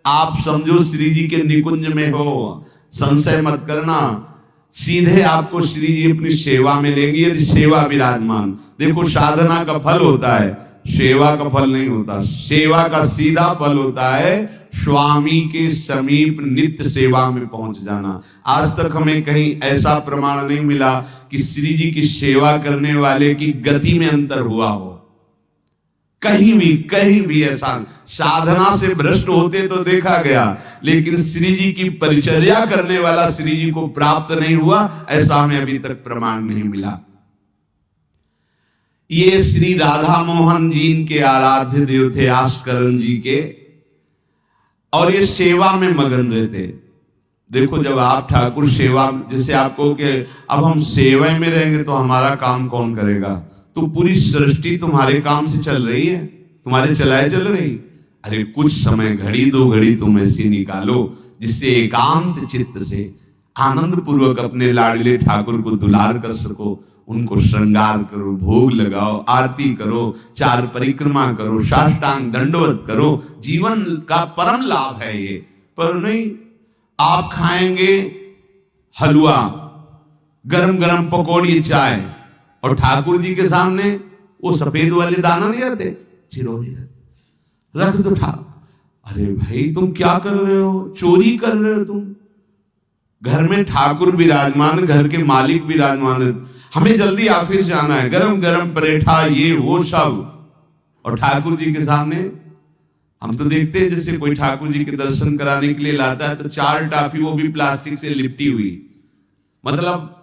आप समझो श्री जी के निकुंज में हो, संशय मत करना, सीधे आपको श्री जी अपनी सेवा में लेंगे यदि सेवा विराजमान। देखो साधना का फल होता है, सेवा का फल नहीं होता। सेवा का सीधा फल होता है स्वामी के समीप नित्य सेवा में पहुंच जाना। आज तक हमें कहीं ऐसा प्रमाण नहीं मिला कि श्री जी की सेवा करने वाले की गति में अंतर हुआ हो। कहीं भी ऐसा साधना से भ्रष्ट होते तो देखा गया, लेकिन श्री जी की परिचर्या करने वाला श्री जी को प्राप्त नहीं हुआ, ऐसा हमें अभी तक प्रमाण नहीं मिला। ये श्री राधा मोहन जी इनके आराध्य देव थे, आस्करण जी के, और ये सेवा में मगन रहते। देखो जब आप ठाकुर सेवा, जैसे आपको कि अब हम सेवा में रहेंगे तो हमारा काम कौन करेगा, तो पूरी सृष्टि तुम्हारे काम से चल रही है, तुम्हारे चलाए चल रही। अरे कुछ समय, घड़ी दो घड़ी तुम ऐसी निकालो जिससे एकांत चित्त से आनंद पूर्वक अपने लाडले ठाकुर को दुलार कर सको। उनको श्रृंगार करो, भोग लगाओ, आरती करो, 4 परिक्रमा करो, साष्टांग दंडवत करो। जीवन का परम लाभ है ये। पर नहीं, आप खाएंगे हलवा, गरम गरम पकौड़ी, चाय, और ठाकुर जी के सामने वो सफेद वाले दाना नहीं आते, चिरौरी रख दो अरे भाई तुम क्या कर रहे हो, चोरी कर रहे हो तुम। घर में ठाकुर विराजमान, घर के मालिक विराजमान है, हमें जल्दी ऑफिस जाना है, गरम गरम परेठा ये वो सब, और ठाकुर जी के सामने। हम तो देखते हैं जैसे कोई ठाकुर जी के दर्शन कराने के लिए लाता है तो 4 टाफी, वो भी प्लास्टिक से लिपटी हुई, मतलब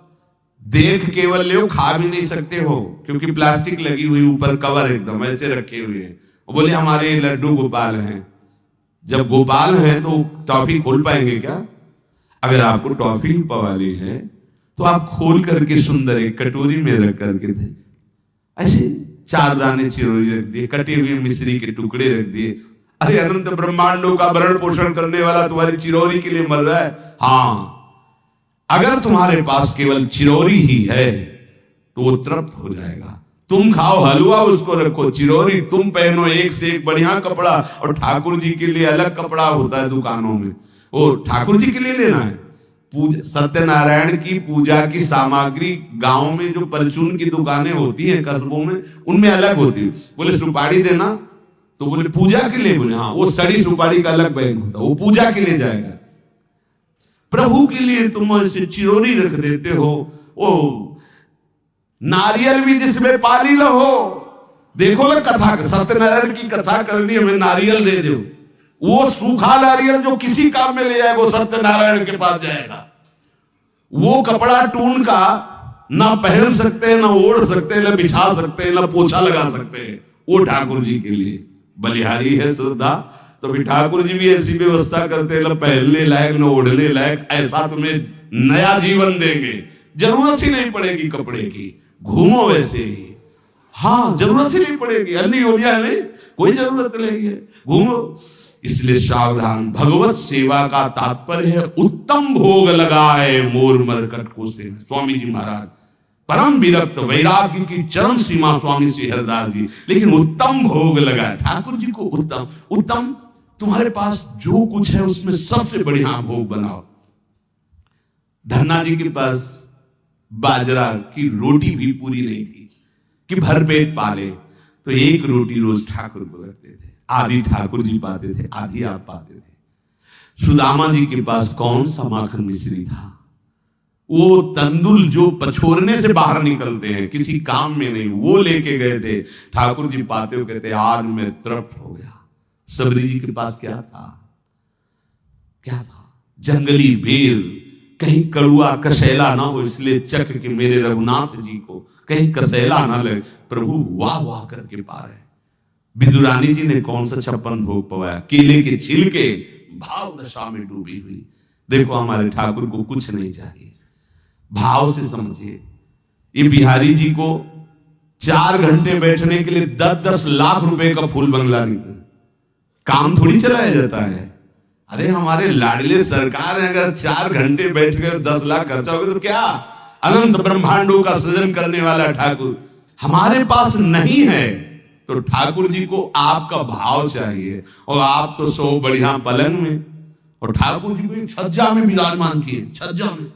देख केवल ले, खा भी नहीं सकते हो क्योंकि प्लास्टिक लगी हुई, ऊपर कवर एकदम ऐसे रखे हुए हैं। वो बोले हमारे लड्डू गोपाल हैं। जब गोपाल हैं तो टॉफी खोल पाएंगे क्या? अगर आपको टॉफी पवाली है तो आप खोल करके सुंदर एक कटोरी में रख करके थे, ऐसे 4 दाने चिरौरी रख दिए, कटे हुए मिश्री के टुकड़े रख दिए। अरे अनंत ब्रह्मांडों का भरण पोषण करने वाला तुम्हारी चिरौरी के लिए मर रहा है। हाँ, अगर तुम्हारे पास केवल चिरौरी ही है तो वो तृप्त हो जाएगा। तुम खाओ हलवा, उसको रखो, चिरौरी तुम पहनो, एक से एक बढ़िया कपड़ा, और ठाकुर जी के लिए अलग कपड़ा होता है दुकानों में, वो ठाकुर जी के लिए लेना है। सत्यनारायण की पूजा की सामग्री गांव में जो परचून की दुकानें होती हैं कस्बों में, उनमें अलग होती है। बोले सुपारी देना, तो बोले पूजा के लिए, बोले हाँ, वो सड़ी सुपारी का अलग बैग होता है, वो पूजा के लिए जाएगा। प्रभु के लिए तुम ऐसे चिरौरी रख देते हो। ओ नारियल भी जिसमें पाली लो हो, देखो ना कथा, सत्यनारायण की कथा करनी, हमें नारियल दे दो। वो सूखा नारियल जो किसी काम में ले जाए वो सत्यनारायण के पास जाएगा। वो कपड़ा टून का ना पहन सकते हैं, ना ओढ़ सकते हैं, ना बिछा सकते हैं, ना पोछा लगा सकते हैं, वो ठाकुर जी के लिए बलिहारी है श्रद्धा। तो भी ठाकुर जी भी ऐसी व्यवस्था करते हैं, ना पहनने लायक ना ओढ़ने लायक, ऐसा तुम्हें नया जीवन देंगे, जरूरत ही नहीं पड़ेगी कपड़े की, घूमो वैसे ही। हाँ, जरूरत ही नहीं पड़ेगी, अन्य योजना नहीं, कोई जरूरत नहीं है, घूमो। इसलिए सावधान, भगवत सेवा का तात्पर्य है उत्तम भोग लगाए मोर मरकट को से। स्वामी जी महाराज परम विरक्त, वैराग्य की चरम सीमा स्वामी श्री हरिदास जी, लेकिन उत्तम भोग लगाए ठाकुर जी को। उत्तम उत्तम, तुम्हारे पास जो कुछ है उसमें सबसे बढ़िया भोग बनाओ। धन्ना जी के पास बाजरा की रोटी भी पूरी नहीं थी कि भरपेट पाले, तो 1 रोटी रोज ठाकुर को रखते थे। आधी ठाकुर जी पाते थे, आधी आप पाते थे। सुदामा जी के पास कौन सा माखन मिश्री था, वो तंदुल जो पछोरने से बाहर निकलते हैं, किसी काम में नहीं, वो लेके गए थे। ठाकुर जी पाते हो कहते आज मैं तृप्त हो गया। सबरी जी के पास क्या था, क्या था? जंगली बेल, कहीं कड़ुआ कसैला ना हो, इसलिए चख के मेरे रघुनाथ जी को कहीं कसैला ना लगे। प्रभु वाह वाह करके पा रहे। विदुरानी जी ने कौन सा 56 भोग पवाया, केले के छिलके, भाव दशा में डूबी हुई। देखो हमारे ठाकुर को कुछ नहीं चाहिए, भाव से समझिए। ये बिहारी जी को 4 घंटे बैठने के लिए 10-10 लाख रुपए का फूल बंगला नहीं, काम थोड़ी चलाया जाता है। अरे हमारे लाडले सरकार है, अगर 4 घंटे बैठ कर 10 लाख खर्चा होगा तो क्या? अनंत ब्रह्मांडों का सृजन करने वाला ठाकुर हमारे पास नहीं है, तो ठाकुर जी को आपका भाव चाहिए, और आप तो सो बढ़िया पलंग में, और ठाकुर जी को एक छज्जा में विराजमान किए, छज्जा में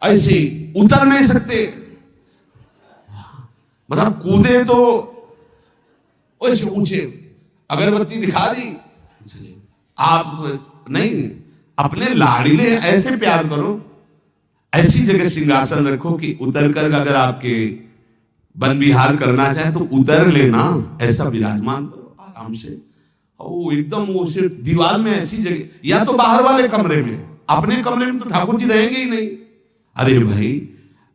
ऐसे उतर नहीं सकते, मतलब कूदे तो ऐसे ऊंचे, अगरबत्ती दिखा दी, आप नहीं, अपने लाड़ीले ऐसे प्यार करो, ऐसी जगह सिंहासन रखो कि उतर कर अगर आपके वन विहार करना चाहे तो उतर लेना, ऐसा विराजमान करो आराम से। ओ एकदम वो सिर्फ दीवार में ऐसी जगह, या तो बाहर वाले कमरे में, अपने कमरे में तो ठाकुर जी रहेंगे ही नहीं। अरे भाई,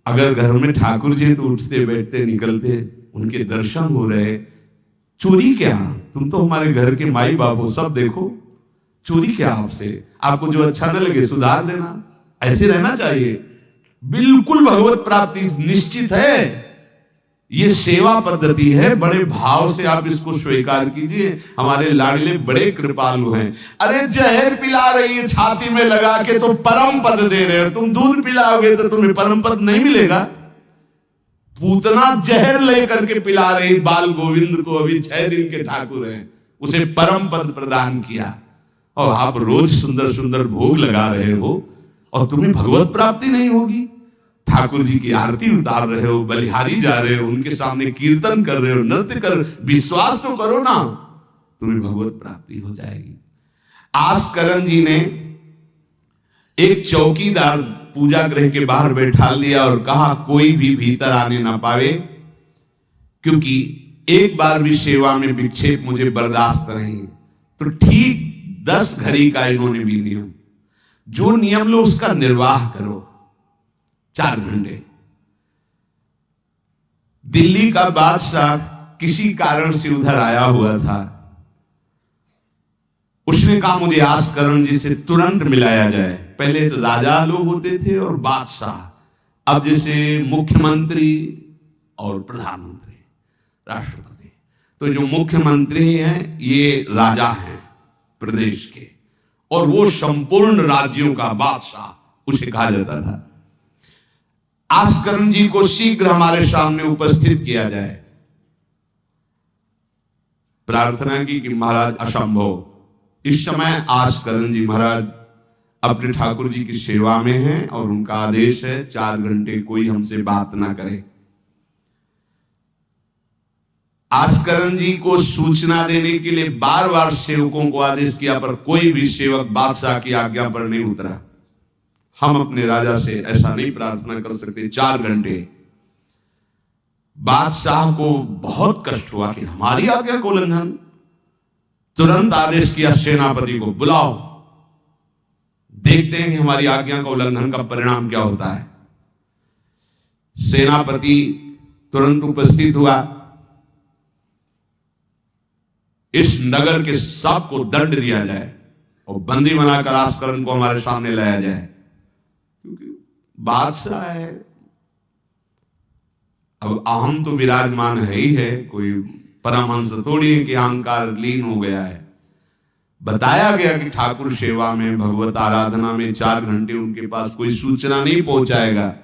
अगर घर में ठाकुर जी तो उठते बैठते निकलते, उनके दर्शन हो रहे, चोरी क्या? तुम तो हमारे घर के माई बाप हो, सब देखो, चोरी क्या आपसे? आपको जो अच्छा न लगे सुधार देना, ऐसे रहना चाहिए। बिल्कुल भगवत प्राप्ति निश्चित है, ये सेवा पद्धति है, बड़े भाव से आप इसको स्वीकार कीजिए। हमारे लाडले बड़े कृपालु हैं। अरे जहर पिला रही है छाती में लगा के तो परम पद दे रहे हो, तुम दूध पिलाओगे तो तुम्हें परम पद नहीं मिलेगा। पूतना जहर लेकर के पिला रही बाल गोविंद को, अभी 6 दिन के ठाकुर हैं, उसे परम पद प्रदान किया, और आप रोज सुंदर सुंदर भोग लगा रहे हो और तुम्हें भगवत प्राप्ति नहीं होगी। ठाकुर जी की आरती उतार रहे हो, बलिहारी जा रहे हो, उनके सामने कीर्तन कर रहे हो, नृत्य कर, विश्वास तो करो ना, तुम्हें भगवत प्राप्ति हो जाएगी। आस्करण जी ने एक चौकीदार पूजा गृह के बाहर बैठा दिया और कहा कोई भी भीतर आने ना पावे, क्योंकि एक बार भी सेवा में विक्षेप मुझे बर्दाश्त नहीं। तो ठीक 10 घड़ी का इन्होंने भी नियम, जो नियम लो उसका निर्वाह करो। 4 घंटे। दिल्ली का बादशाह किसी कारण से उधर आया हुआ था, उसने कहा मुझे आस्करण जी से तुरंत मिलाया जाए। पहले तो राजा लोग होते थे और बादशाह, अब जैसे मुख्यमंत्री और प्रधानमंत्री, राष्ट्रपति। तो जो मुख्यमंत्री हैं ये राजा हैं प्रदेश के, और वो संपूर्ण राज्यों का बादशाह उसे कहा जाता था। आस्करण जी को शीघ्र हमारे सामने उपस्थित किया जाए। प्रार्थना की कि महाराज असंभव, इस समय आस्करण जी महाराज अपने ठाकुर जी की सेवा में हैं और उनका आदेश है 4 घंटे कोई हमसे बात ना करे। आस्करण जी को सूचना देने के लिए बार बार सेवकों को आदेश किया, पर कोई भी सेवक बादशाह की आज्ञा पर नहीं उतरा। हम अपने राजा से ऐसा नहीं प्रार्थना कर सकते। 4 घंटे। बादशाह को बहुत कष्ट हुआ कि हमारी आज्ञा को उल्लंघन। तुरंत आदेश किया सेनापति को, बुलाओ, देखते हैं कि हमारी आज्ञा का उल्लंघन का परिणाम क्या होता है। सेनापति तुरंत उपस्थित हुआ। इस नगर के सबको दंड दिया जाए और बंदी बनाकर आस्करण को हमारे सामने लाया जाए, क्योंकि बादशाह है। अब अहम तो विराजमान है ही है, कोई परमहंस थोड़ी है कि अहंकार लीन हो गया है। बताया गया कि ठाकुर सेवा में, भगवत आराधना में 4 घंटे उनके पास कोई सूचना नहीं पहुंचाएगा।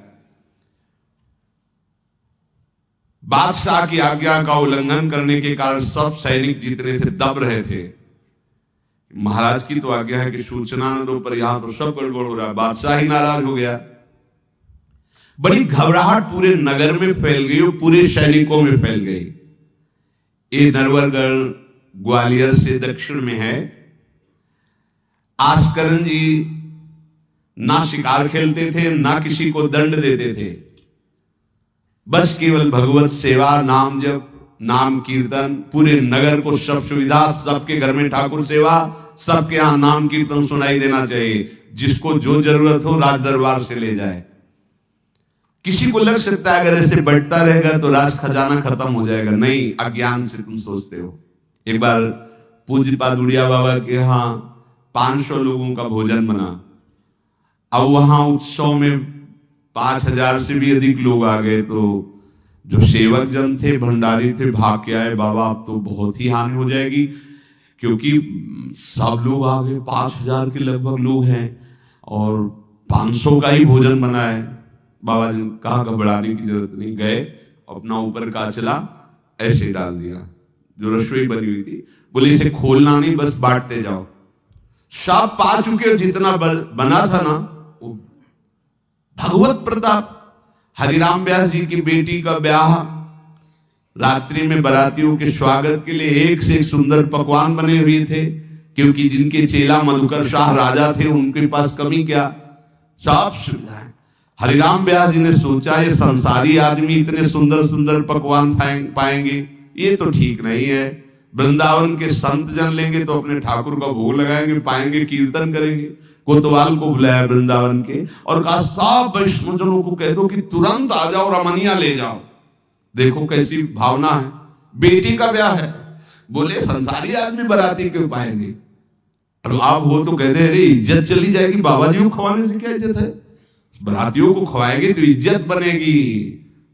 बादशाह की आज्ञा का उल्लंघन करने के कारण सब सैनिक जितने थे दब रहे थे। महाराज की तो आज्ञा है कि सूचना न दो, पर यहां तो सब गड़बड़ हो रहा है। बादशाह ही नाराज हो गया। बड़ी घबराहट पूरे नगर में फैल गई और पूरे सैनिकों में फैल गई। ये नरवरगढ़ ग्वालियर से दक्षिण में है। आस्करण जी ना शिकार खेलते थे, ना किसी को दंड देते थे, बस केवल भगवत सेवा, नाम जप, नाम कीर्तन, पूरे नगर को सब सुविधा, सबके घर में ठाकुर सेवा, सबके यहां नाम कीर्तन सुनाई देना चाहिए। जिसको जो जरूरत हो राज दरबार से ले जाए। किसी को लग सकता है अगर ऐसे बढ़ता रहेगा तो राज खजाना खत्म हो जाएगा। नहीं, अज्ञान से तुम सोचते हो। एक बार पूज्य पादुड़िया बाबा के यहाँ 500 लोगों का भोजन बना। अब वहां उत्सव में 5000 से भी अधिक लोग आ गए, तो जो सेवक जन थे, भंडारी थे, भाग के आए, बाबा अब तो बहुत ही हानि हो जाएगी, क्योंकि सब लोग आ गए, 5000 के लगभग लोग हैं और 500 का ही भोजन बना है। बाबा जी कहा घबराने की जरूरत नहीं, गए अपना ऊपर का चला ऐसे डाल दिया, जो रसोई बनी हुई थी, बोले इसे खोलना नहीं, बस बांटते जाओ। सब पा चुके, जितना बना था ना वो भगवत प्रताप। हरिराम व्यास जी की बेटी का ब्याह, रात्रि में बारातियों के स्वागत के लिए एक से एक सुंदर पकवान बने हुए थे, क्योंकि जिनके चेला मधुकर शाह राजा थे उनके पास कमी क्या, सब सुविधाएं। हरिराम व्यास जी ने सोचा ये संसारी आदमी इतने सुंदर सुंदर पकवान पाएंगे, ये तो ठीक नहीं है। वृंदावन के संत जन लेंगे तो अपने ठाकुर का भोग लगाएंगे, पाएंगे, कीर्तन करेंगे। कोतवाल को बुलाया वृंदावन के और कहा सब वैष्णवजनों को कह दो कि तुरंत आ जाओ, रमनिया ले जाओ। देखो कैसी भावना है, बेटी का ब्याह है, बोले संसारी आदमी बाराती क्यों पाएंगे। और आप वो तो कहते हैं अरे इज्जत चली जाएगी, बाबा जी को खवाने से क्या इज्जत है, बारातियों को खवाएंगे तो इज्जत बनेगी।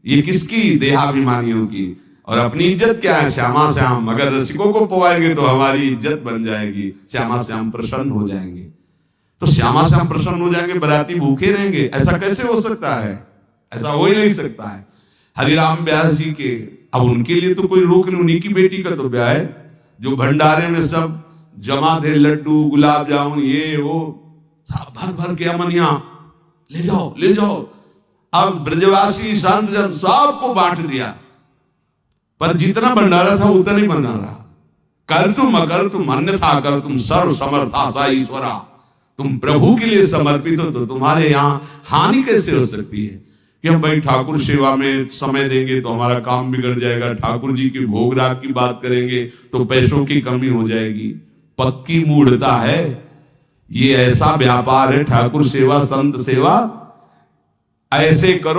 ये किसकी, देहाभिमानियों की। और अपनी इज्जत क्या है, श्यामा श्याम। अगर रसिकों को पवाएंगे तो हमारी इज्जत बन जाएगी, श्यामा श्याम प्रसन्न हो जाएंगे। तो श्यामा श्याम प्रसन्न हो जाएंगे, बाराती भूखे रहेंगे, ऐसा कैसे हो सकता है, ऐसा हो ही नहीं सकता है। हरिराम व्यास जी के, अब उनके लिए तो कोई रोक नहीं, उन्हीं की बेटी का तो ब्याह है। जो भंडारे में सब जमा थे, लड्डू गुलाब जामुन ये वो भर भर के अमनिया ले जाओ ले जाओ। अब ब्रजवासी संत जन सबको बांट दिया, पर जितना भंडारा था उतना ही बना रहा। कर तुम अकर तुम अन्यथा कर तुम सर्व समर्था सा ईश्वरा। तुम प्रभु के लिए समर्पित हो तो तुम्हारे यहाँ हानि कैसे हो सकती है कि हम भाई ठाकुर सेवा में समय देंगे तो हमारा काम बिगड़ जाएगा, ठाकुर जी की भोग राग की बात करेंगे तो पैसों की कमी हो जाएगी। पक्की मूढ़ता है, ये ऐसा व्यापार है ठाकुर सेवा संत सेवा, ऐसे करो